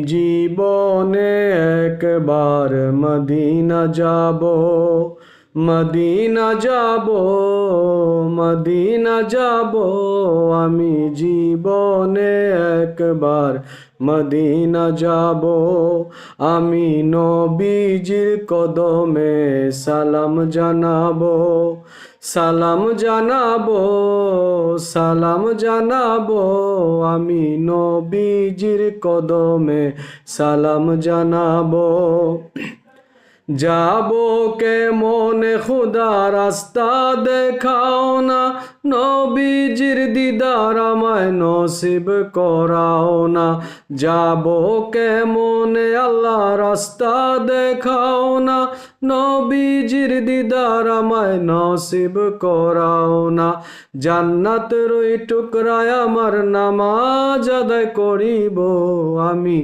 জীবনে একবার মদিনা যাব, মদিনা যাব, মদিনা যাব। আমি জীবনে একবার মদিনা যাব। আমি নবীজির কদমে সালাম জানাবো, সালাম জানাবো, সালাম জানাবো। আমি নবীজির কদমে সালাম জানাবো। যাবো কেমনে খুদা রাস্তা দেখাও না, নবীজির দিদার আমায় নসিব করাও না। যাবো কেমনে আল্লাহ রাস্তা দেখাও না, নবীজির দিদার আমায় নসিব করাও না। জান্নাতের ওই টুকরায় আমার নামাজ আদায় করিব আমি,